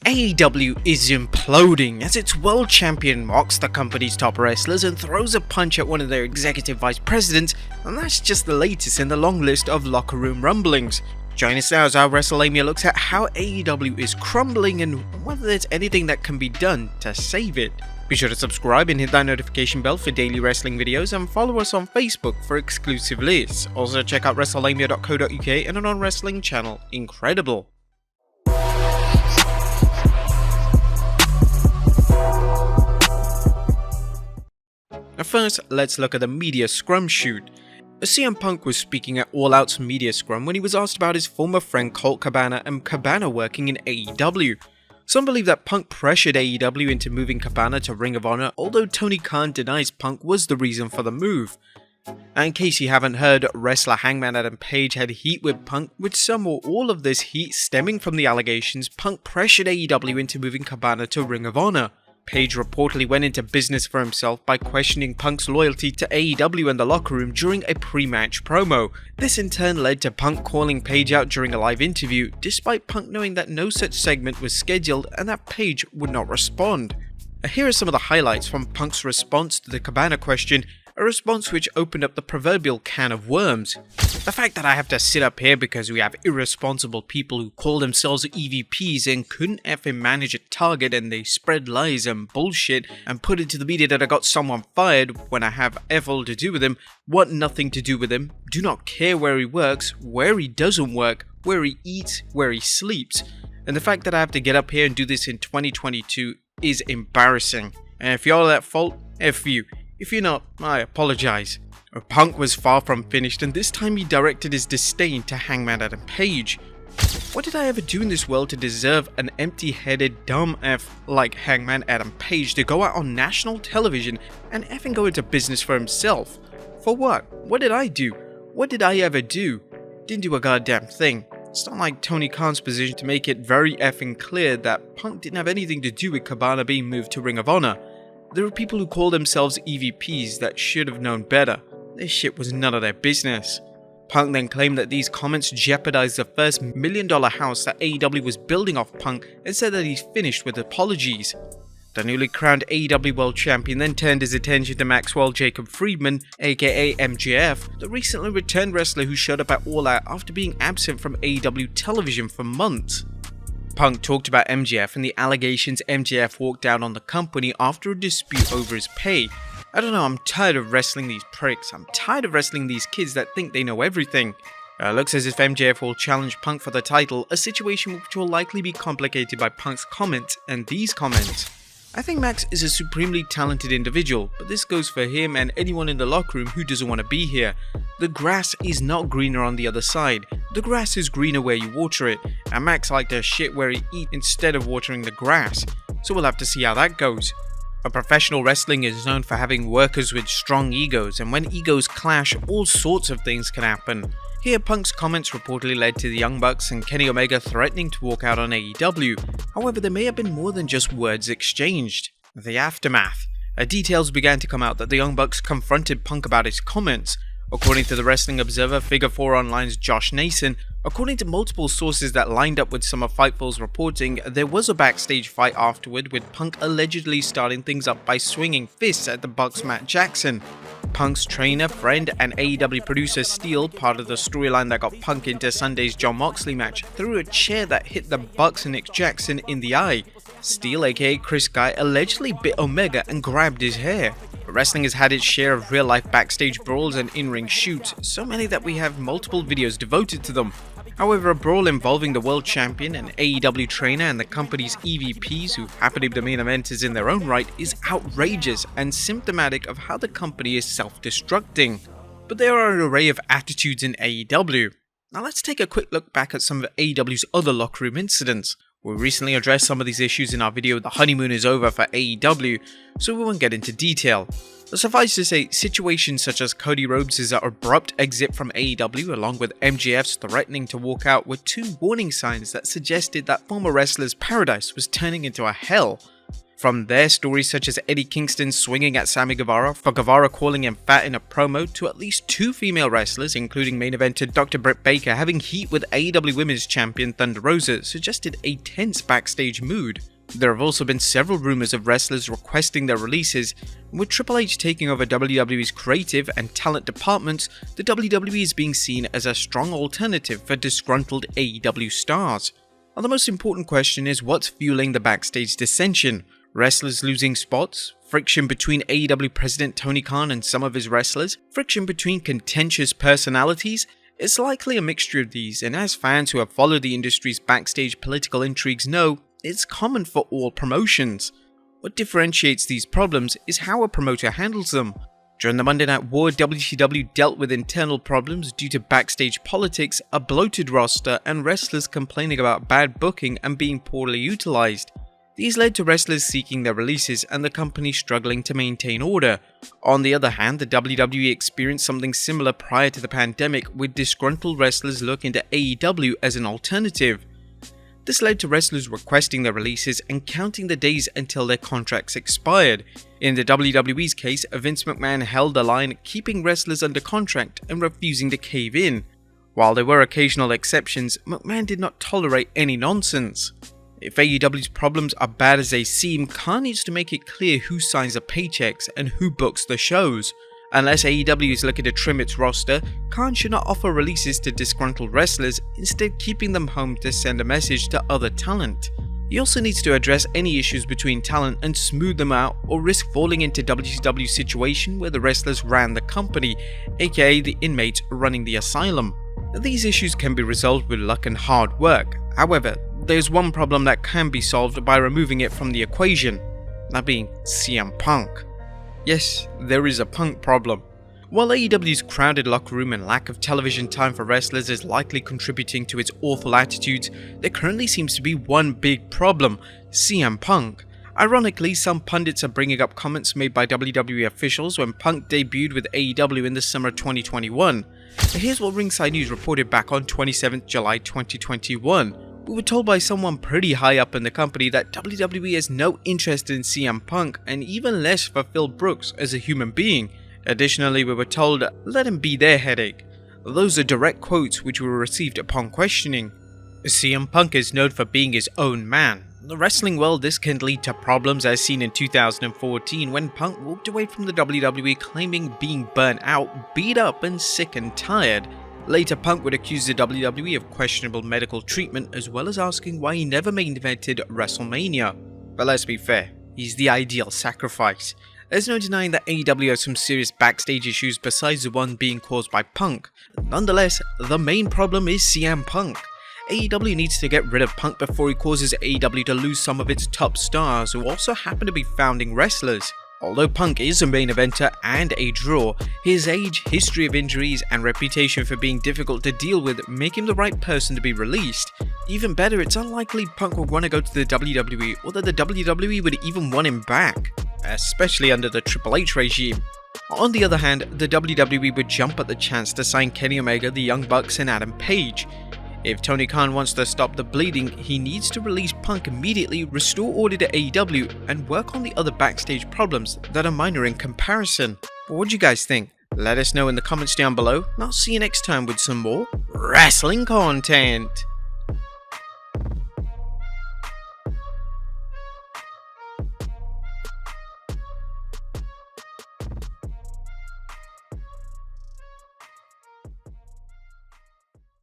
AEW is imploding as its world champion mocks the company's top wrestlers and throws a punch at one of their executive vice presidents, and that's just the latest in the long list of locker room rumblings. Join us now as our Wrestlelamia looks at how AEW is crumbling and whether there's anything that can be done to save it. Be sure to subscribe and hit that notification bell for daily wrestling videos, and follow us on Facebook for exclusive lists. Also check out Wrestlelamia.co.uk and our non-wrestling channel, Incredible. First, let's look at the media scrum shoot. CM Punk was speaking at All Out's media scrum when he was asked about his former friend Colt Cabana and Cabana working in AEW. Some believe that Punk pressured AEW into moving Cabana to Ring of Honor, although Tony Khan denies Punk was the reason for the move. And in case you haven't heard, wrestler Hangman Adam Page had heat with Punk, with some or all of this heat stemming from the allegations Punk pressured AEW into moving Cabana to Ring of Honor. Page reportedly went into business for himself by questioning Punk's loyalty to AEW in the locker room during a pre-match promo. This in turn led to Punk calling Page out during a live interview, despite Punk knowing that no such segment was scheduled and that Page would not respond. Here are some of the highlights from Punk's response to the Cabana question, a response which opened up the proverbial can of worms. The fact that I have to sit up here because we have irresponsible people who call themselves EVPs and couldn't effing manage a target, and they spread lies and bullshit and put it to the media that I got someone fired when I have F all to do with him, want nothing to do with him, do not care where he works, where he doesn't work, where he eats, where he sleeps. And the fact that I have to get up here and do this in 2022 is embarrassing. And if you're at fault, F you. If you're not, I apologize. Punk was far from finished, and this time he directed his disdain to Hangman Adam Page. What did I ever do in this world to deserve an empty-headed dumb F like Hangman Adam Page to go out on national television and effing go into business for himself? For what? What did I do? What did I ever do? Didn't do a goddamn thing. It's not like Tony Khan's position to make it very effing clear that Punk didn't have anything to do with Cabana being moved to Ring of Honor. There are people who call themselves EVPs that should have known better. This shit was none of their business. Punk then claimed that these comments jeopardized the first $1 million house that AEW was building off Punk, and said that he's finished with apologies. The newly crowned AEW World Champion then turned his attention to Maxwell Jacob Friedman, aka MJF, the recently returned wrestler who showed up at All Out after being absent from AEW television for months. Punk talked about MJF and the allegations MJF walked out on the company after a dispute over his pay. I don't know, I'm tired of wrestling these pricks. I'm tired of wrestling these kids that think they know everything. Looks as if MJF will challenge Punk for the title, a situation which will likely be complicated by Punk's comments and these comments. I think Max is a supremely talented individual, but this goes for him and anyone in the locker room who doesn't want to be here. The grass is not greener on the other side. The grass is greener where you water it, and Max liked to shit where he eat instead of watering the grass. So we'll have to see how that goes. Professional wrestling is known for having workers with strong egos, and when egos clash, all sorts of things can happen. Here, Punk's comments reportedly led to the Young Bucks and Kenny Omega threatening to walk out on AEW. However, there may have been more than just words exchanged. The aftermath. Details began to come out that the Young Bucks confronted Punk about his comments. According to the Wrestling Observer, Figure 4 Online's Josh Nason, according to multiple sources that lined up with some of Fightful's reporting, there was a backstage fight afterward, with Punk allegedly starting things up by swinging fists at the Bucks' Matt Jackson. Punk's trainer, friend, and AEW producer Steele, part of the storyline that got Punk into Sunday's Jon Moxley match, threw a chair that hit the Bucks and Nick Jackson in the eye. Steele, aka Chris Guy, allegedly bit Omega and grabbed his hair. Wrestling has had its share of real-life backstage brawls and in-ring shoots, so many that we have multiple videos devoted to them. However, a brawl involving the world champion, an AEW trainer, and the company's EVPs, who happen to be the main eventers in their own right, is outrageous and symptomatic of how the company is self-destructing. But there are an array of attitudes in AEW. Now let's take a quick look back at some of AEW's other locker room incidents. We recently addressed some of these issues in our video The Honeymoon is Over for AEW, so we won't get into detail. But suffice to say, situations such as Cody Rhodes' abrupt exit from AEW, along with MJF's threatening to walk out, were two warning signs that suggested that former wrestler's paradise was turning into a hell. From their stories such as Eddie Kingston swinging at Sammy Guevara for Guevara calling him fat in a promo, to at least 2 female wrestlers, including main eventer Dr. Britt Baker, having heat with AEW Women's Champion Thunder Rosa, suggested a tense backstage mood. There have also been several rumors of wrestlers requesting their releases, and with Triple H taking over WWE's creative and talent departments, the WWE is being seen as a strong alternative for disgruntled AEW stars. Now, the most important question is what's fueling the backstage dissension? Wrestlers losing spots? Friction between AEW President Tony Khan and some of his wrestlers? Friction between contentious personalities? It's likely a mixture of these, and as fans who have followed the industry's backstage political intrigues know, it's common for all promotions. What differentiates these problems is how a promoter handles them. During the Monday Night War, WCW dealt with internal problems due to backstage politics, a bloated roster, and wrestlers complaining about bad booking and being poorly utilized. These led to wrestlers seeking their releases and the company struggling to maintain order. On the other hand, the WWE experienced something similar prior to the pandemic, with disgruntled wrestlers looking to AEW as an alternative. This led to wrestlers requesting their releases and counting the days until their contracts expired. In the WWE's case, Vince McMahon held the line, keeping wrestlers under contract and refusing to cave in. While there were occasional exceptions, McMahon did not tolerate any nonsense. If AEW's problems are bad as they seem, Khan needs to make it clear who signs the paychecks and who books the shows. Unless AEW is looking to trim its roster, Khan should not offer releases to disgruntled wrestlers, instead keeping them home to send a message to other talent. He also needs to address any issues between talent and smooth them out, or risk falling into WCW's situation where the wrestlers ran the company, aka the inmates running the asylum. These issues can be resolved with luck and hard work. However, there's one problem that can be solved by removing it from the equation, that being CM Punk. Yes, there is a Punk problem. While AEW's crowded locker room and lack of television time for wrestlers is likely contributing to its awful attitudes, there currently seems to be one big problem: CM Punk. Ironically, some pundits are bringing up comments made by WWE officials when Punk debuted with AEW in the summer of 2021. Here's what Ringside News reported back on 27th July 2021. We were told by someone pretty high up in the company that WWE has no interest in CM Punk and even less for Phil Brooks as a human being. Additionally, we were told, let him be their headache. Those are direct quotes which were received upon questioning. CM Punk is known for being his own man. The wrestling world, this can lead to problems as seen in 2014 when Punk walked away from the WWE claiming being burnt out, beat up and sick and tired. Later, Punk would accuse the WWE of questionable medical treatment, as well as asking why he never main evented WrestleMania. But let's be fair, he's the ideal sacrifice. There's no denying that AEW has some serious backstage issues besides the one being caused by Punk. Nonetheless, the main problem is CM Punk. AEW needs to get rid of Punk before he causes AEW to lose some of its top stars, who also happen to be founding wrestlers. Although Punk is a main eventer and a draw, his age, history of injuries, and reputation for being difficult to deal with make him the right person to be released. Even better, it's unlikely Punk would want to go to the WWE, or that the WWE would even want him back, especially under the Triple H regime. On the other hand, the WWE would jump at the chance to sign Kenny Omega, the Young Bucks, and Adam Page. If Tony Khan wants to stop the bleeding, he needs to release Punk immediately, restore order to AEW, and work on the other backstage problems that are minor in comparison. But what do you guys think? Let us know in the comments down below, and I'll see you next time with some more wrestling content.